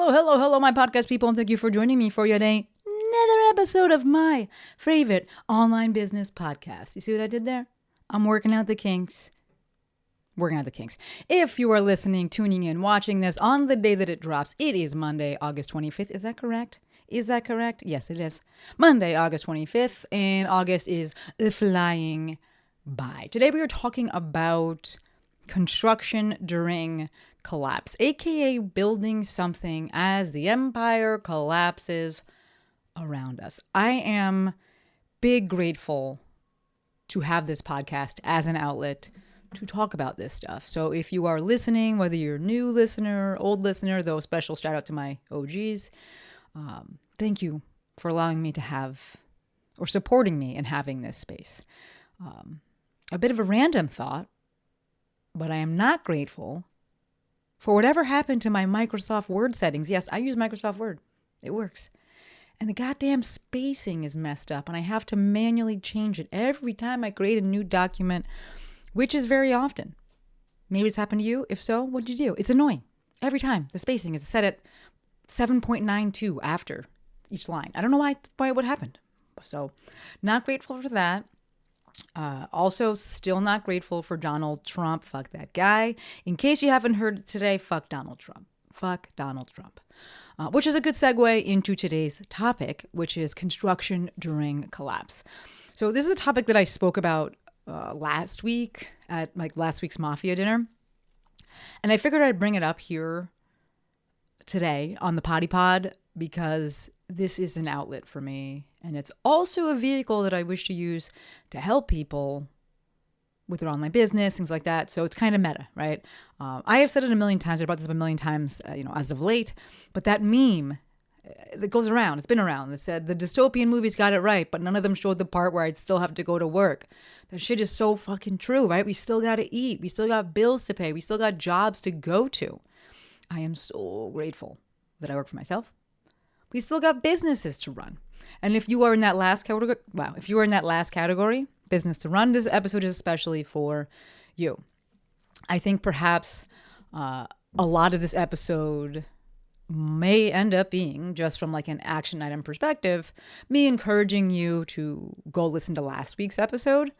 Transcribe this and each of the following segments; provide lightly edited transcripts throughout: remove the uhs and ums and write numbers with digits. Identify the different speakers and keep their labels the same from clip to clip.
Speaker 1: Hello, my podcast people, and thank you for joining me for yet another episode of my favorite online business podcast. You see what I did there? I'm working out the kinks. If you are listening, tuning in, watching this on the day that it drops, it is Monday, August 25th. Is that correct? Yes, it is. Monday, August 25th, and August is flying by. Today we are talking about construction during collapse, aka building something as the empire collapses around us. I am big grateful to have this podcast as an outlet to talk about this stuff. So if you are listening, whether you're a new listener, old listener, though special shout out to my OGs, thank you for allowing me to have, or supporting me in having this space. A bit of a random thought, but I am not grateful for whatever happened to my Microsoft Word settings. Yes, I use Microsoft Word. It works. And the goddamn spacing is messed up, and I have to manually change it every time I create a new document, which is very often. Maybe it's happened to you. If so, what'd you do? It's annoying. Every time. The spacing is set at 7.92 after each line. I don't know why it would happen. So, not grateful for that. Also, still not grateful for Donald Trump. Fuck that guy. In case you haven't heard it today, fuck Donald Trump. Which is a good segue into today's topic, which is construction during collapse. So this is a topic that I spoke about last week at last week's Mafia dinner. And I figured I'd bring it up here today on the Potty Pod because this is an outlet for me. And it's also a vehicle that I wish to use to help people with their online business, things like that. So it's kind of meta, right? I have said it a million times. I brought this up a million times, as of late. But that meme that goes around, it's been around, that said the dystopian movies got it right, but none of them showed the part where I'd still have to go to work. That shit is so fucking true, right? We still got to eat. We still got bills to pay. We still got jobs to go to. I am so grateful that I work for myself. We still got businesses to run. And if you are in that last category, business to run, this episode is especially for you. I think perhaps a lot of this episode may end up being, just from like an action item perspective, me encouraging you to go listen to last week's episode.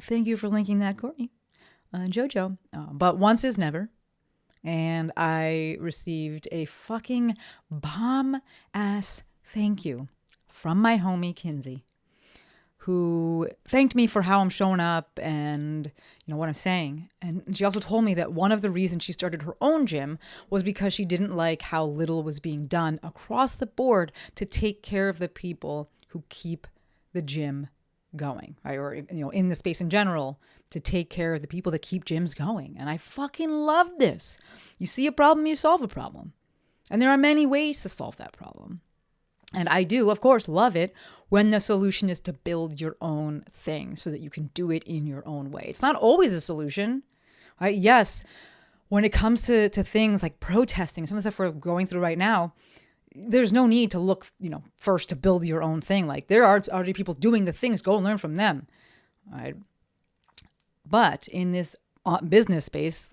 Speaker 1: Thank you for linking that, Courtney and Jojo. But once is never. And I received a fucking bomb-ass thank you from my homie Kinsey, who thanked me for how I'm showing up and, what I'm saying. And she also told me that one of the reasons she started her own gym was because she didn't like how little was being done across the board to take care of the people who keep the gym going, right? Or, in the space in general, to take care of the people that keep gyms going. And I fucking love this. You see a problem, you solve a problem. And there are many ways to solve that problem. And I do, of course, love it when the solution is to build your own thing so that you can do it in your own way. It's not always a solution, right? Yes, when it comes to things like protesting, some of the stuff we're going through right now, there's no need to look, first to build your own thing. Like, there are already people doing the things. Go and learn from them, right? But in this business space,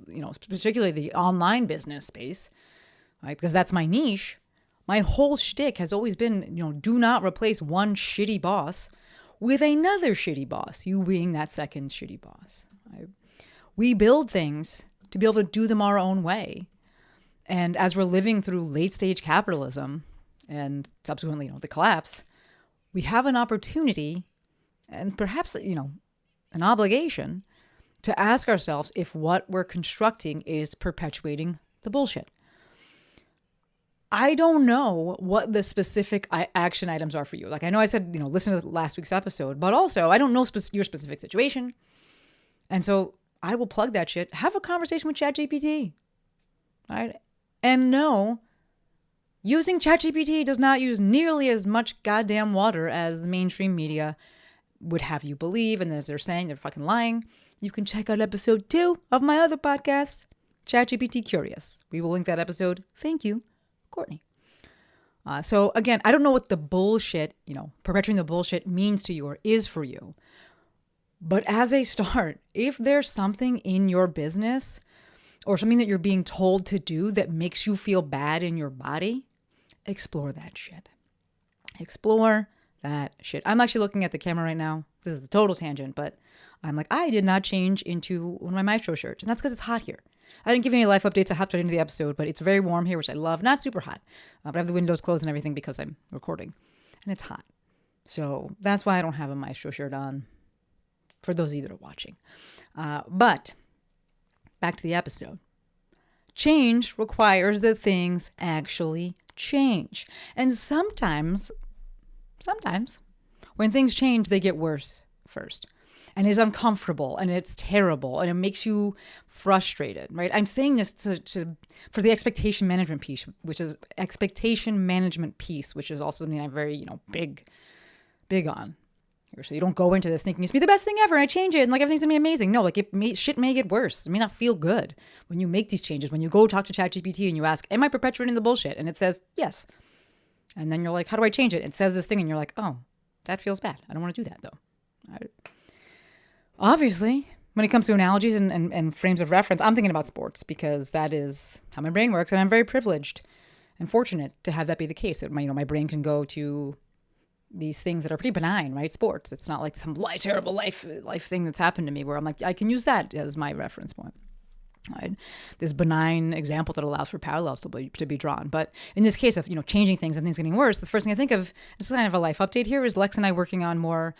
Speaker 1: particularly the online business space, right? Because that's my niche. My whole shtick has always been, do not replace one shitty boss with another shitty boss, you being that second shitty boss. Right? We build things to be able to do them our own way. And as we're living through late stage capitalism and subsequently, the collapse, we have an opportunity and perhaps, an obligation to ask ourselves if what we're constructing is perpetuating the bullshit. I don't know what the specific action items are for you. Like, I know I said, listen to last week's episode, but also I don't know your specific situation. And so I will plug that shit. Have a conversation with ChatGPT, right? And no, using ChatGPT does not use nearly as much goddamn water as the mainstream media would have you believe. And as they're saying, they're fucking lying. You can check out episode 2 of my other podcast, ChatGPT Curious. We will link that episode. Thank you, Courtney. So again, I don't know what the bullshit, perpetuating the bullshit means to you or is for you. But as a start, if there's something in your business or something that you're being told to do that makes you feel bad in your body, explore that shit. Explore that shit. I'm actually looking at the camera right now. This is a total tangent, but I'm like, I did not change into one of my Maestro shirts. And that's because it's hot here. I didn't give you any life updates. I hopped right into the episode, but it's very warm here, which I love. Not super hot, but I have the windows closed and everything because I'm recording. And it's hot. So that's why I don't have a Maestro shirt on for those of you that are watching. But back to the episode. Change requires that things actually change. And sometimes when things change, they get worse first. And it's uncomfortable and it's terrible and it makes you frustrated, right? I'm saying this for the expectation management piece, which is also something I'm very, big on. So you don't go into this thinking it's be the best thing ever and I change it and like everything's gonna be amazing. No, like shit may get worse. It may not feel good when you make these changes. When you go talk to ChatGPT and you ask, am I perpetuating the bullshit? And it says, yes. And then you're like, how do I change it? It says this thing and you're like, oh, that feels bad. I don't want to do that though. Obviously, when it comes to analogies and frames of reference, I'm thinking about sports because that is how my brain works. And I'm very privileged and fortunate to have that be the case. That my brain can go to these things that are pretty benign, right? Sports. It's not like some terrible life thing that's happened to me where I'm like, I can use that as my reference point. Right? This benign example that allows for parallels to be drawn. But in this case of, changing things and things getting worse, the first thing I think of, this is kind of a life update here, is Lex and I working on more,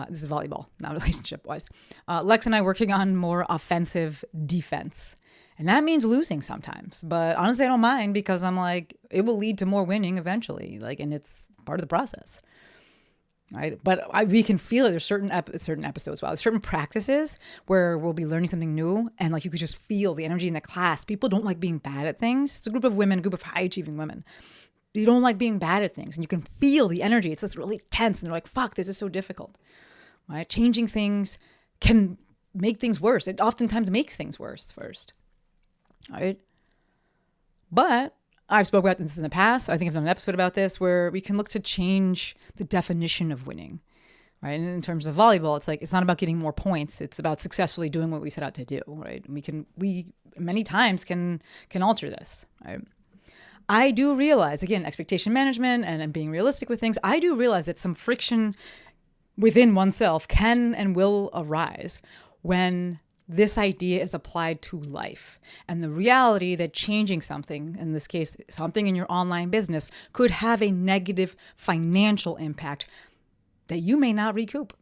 Speaker 1: this is volleyball, not relationship-wise. Lex and I working on more offensive defense. And that means losing sometimes. But honestly, I don't mind because I'm like, it will lead to more winning eventually. And it's part of the process. Right. But we can feel it. There's certain episodes, certain practices where we'll be learning something new. And you could just feel the energy in the class. People don't like being bad at things. It's a group of high achieving women. You don't like being bad at things. And you can feel the energy. It's just really tense. And they're like, fuck, this is so difficult. Right. Changing things can make things worse. It oftentimes makes things worse first. Right. But I've spoken about this in the past. I think I've done an episode about this where we can look to change the definition of winning, right? And in terms of volleyball, it's not about getting more points. It's about successfully doing what we set out to do, right? We many times can alter this, right? I do realize, again, expectation management and being realistic with things, I do realize that some friction within oneself can and will arise when this idea is applied to life. And the reality that changing something, in this case, something in your online business, could have a negative financial impact that you may not recoup.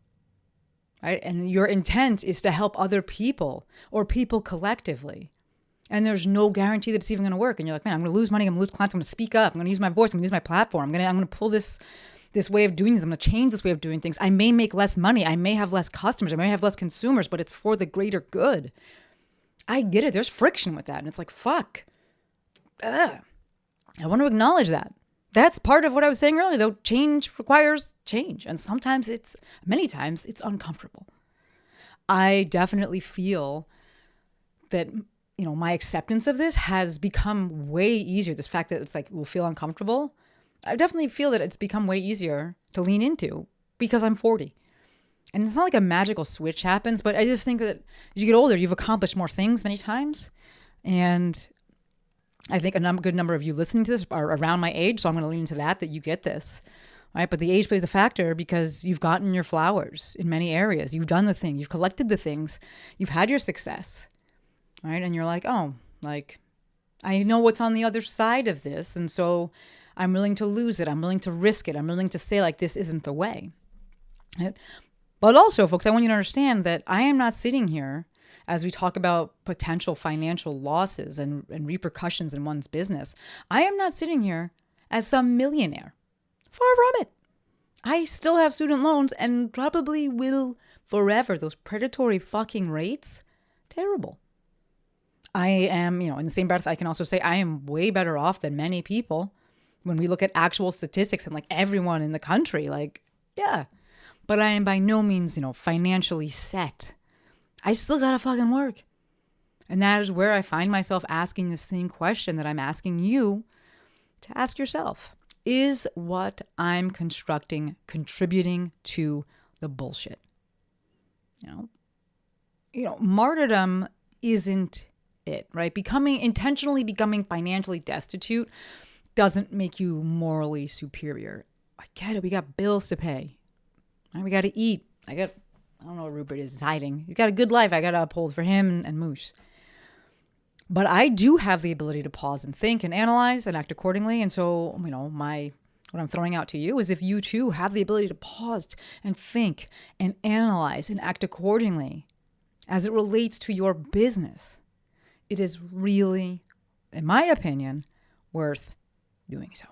Speaker 1: Right? And your intent is to help other people or people collectively. And there's no guarantee that it's even going to work. And you're like, man, I'm going to lose money. I'm going to lose clients. I'm going to speak up. I'm going to use my voice. I'm going to use my platform. I'm going to pull this way of doing things. I'm going to change this way of doing things. I may make less money. I may have less customers. I may have less consumers, but it's for the greater good. I get it. There's friction with that. And it's like, fuck. I want to acknowledge that. That's part of what I was saying earlier, though. Change requires change. And many times it's uncomfortable. I definitely feel that, my acceptance of this has become way easier. This fact that it will feel uncomfortable. I definitely feel that it's become way easier to lean into because I'm 40. And it's not like a magical switch happens, but I just think that as you get older, you've accomplished more things many times. And I think a good number of you listening to this are around my age, so I'm going to lean into that you get this. Right? But the age plays a factor because you've gotten your flowers in many areas. You've done the thing. You've collected the things. You've had your success. Right? And you're like, I know what's on the other side of this. And so I'm willing to lose it. I'm willing to risk it. I'm willing to say this isn't the way. Right? But also, folks, I want you to understand that I am not sitting here as we talk about potential financial losses and repercussions in one's business. I am not sitting here as some millionaire. Far from it. I still have student loans and probably will forever. Those predatory fucking rates, terrible. I am, in the same breath, I can also say I am way better off than many people. When we look at actual statistics and everyone in the country, yeah. But I am by no means, financially set. I still gotta fucking work. And that is where I find myself asking the same question that I'm asking you to ask yourself. Is what I'm constructing contributing to the bullshit? Martyrdom isn't it, right? Intentionally becoming financially destitute doesn't make you morally superior. I get it. We got bills to pay. Right? We got to eat. I don't know what Rupert is hiding. He's got a good life. I got to uphold for him and Moose. But I do have the ability to pause and think and analyze and act accordingly. And so, what I'm throwing out to you is if you too have the ability to pause and think and analyze and act accordingly as it relates to your business, it is really, in my opinion, worth doing so.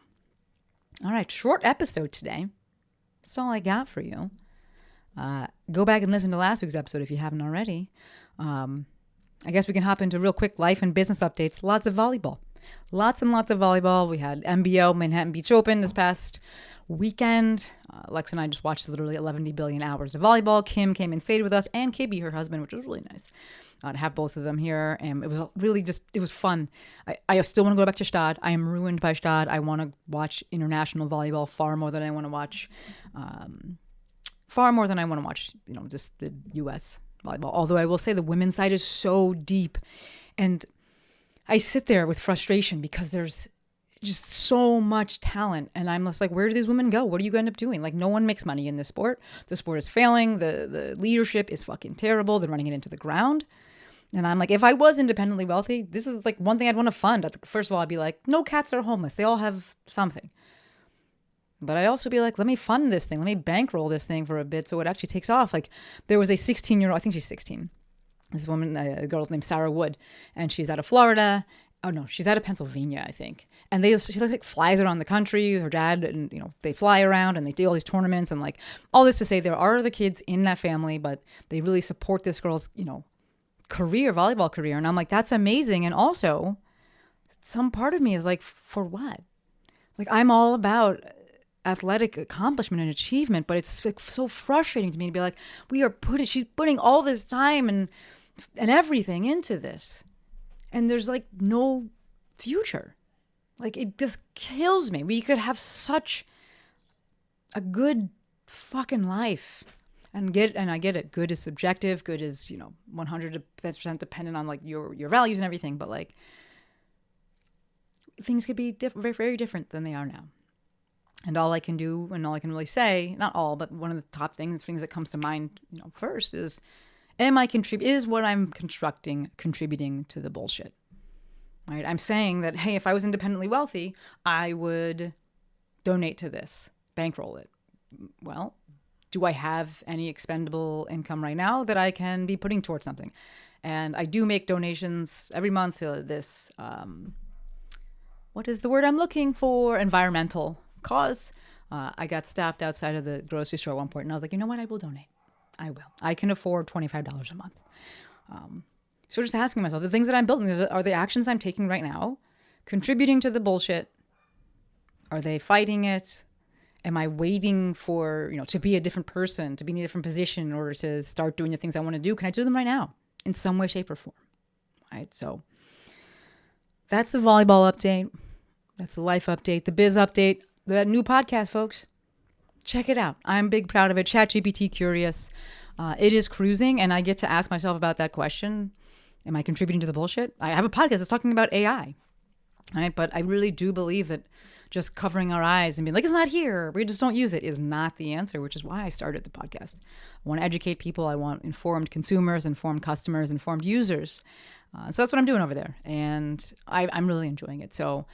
Speaker 1: All right, short episode today. That's all I got for you. Go back and listen to last week's episode if you haven't already. I guess we can hop into real quick life and business updates. Lots of volleyball. Lots and lots of volleyball. We had MBO, Manhattan Beach Open, this past weekend. Lex and I just watched literally 11 billion hours of volleyball. Kim came and stayed with us, and KB, her husband, which was really nice to have both of them here. And it was really it was fun. I still want to go back to Stade. I am ruined by Stade. I want to watch international volleyball far more than I want to watch, just the U.S. volleyball. Although I will say the women's side is so deep, and I sit there with frustration because there's just so much talent, and I'm just like, where do these women go? What are you going to end up doing? Like, no one makes money in this sport. The sport is failing. The leadership is fucking terrible. They're running it into the ground. And I'm like, if I was independently wealthy, this is like one thing I'd want to fund. First of all, I'd be like, no cats are homeless. They all have something. But I also be like, let me fund this thing. Let me bankroll this thing for a bit so it actually takes off. Like, there was a 16-year-old, I think she's 16. This woman, a girl named Sarah Wood, and she's out of Florida. Oh no, she's out of Pennsylvania, I think. And she like flies around the country with her dad, and they fly around and they do all these tournaments and like all this to say there are other kids in that family, but they really support this girl's volleyball career. And I'm like, that's amazing. And also, some part of me is like, for what? Like, I'm all about athletic accomplishment and achievement, but it's like so frustrating to me to be like, she's putting all this time and everything into this, and there's like no future. Like, it just kills me. We could have such a good fucking life, and I get it. Good is subjective. Good is 100% dependent on like your values and everything. But like, things could be very, very different than they are now. And all I can do, and all I can really say, not all, but one of the top things that comes to mind, first is, is what I'm contributing to the bullshit, right? I'm saying that, hey, if I was independently wealthy, I would donate to this, bankroll it. Well, do I have any expendable income right now that I can be putting towards something? And I do make donations every month to this, what is the word I'm looking for? Environmental cause. I got staffed outside of the grocery store at one point, and I was like, you know what? I will donate. I will. I can afford $25 a month. So just asking myself, the things that I'm building, are the actions I'm taking right now contributing to the bullshit? Are they fighting it? Am I waiting for, to be a different person, to be in a different position in order to start doing the things I want to do? Can I do them right now in some way, shape, or form? Right. So that's the volleyball update. That's the life update, the biz update, the new podcast, folks. Check it out. I'm big proud of it. ChatGPT Curious. It is cruising, and I get to ask myself about that question. Am I contributing to the bullshit? I have a podcast that's talking about AI, right? But I really do believe that just covering our eyes and being like, it's not here, we just don't use it, is not the answer, which is why I started the podcast. I want to educate people. I want informed consumers, informed customers, informed users. So that's what I'm doing over there, and I'm really enjoying it. So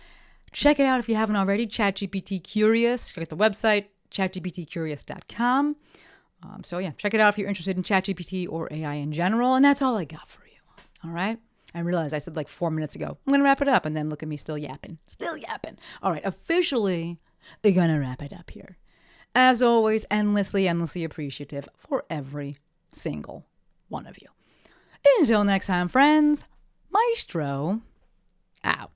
Speaker 1: check it out if you haven't already. ChatGPT Curious. Check out the website, chatgptcurious.com. So yeah, check it out if you're interested in ChatGPT or AI in general. And that's all I got for you. All right? I realized I said like 4 minutes ago, I'm going to wrap it up. And then look at me still yapping. All right, officially, we're going to wrap it up here. As always, endlessly appreciative for every single one of you. Until next time, friends, Maestro out.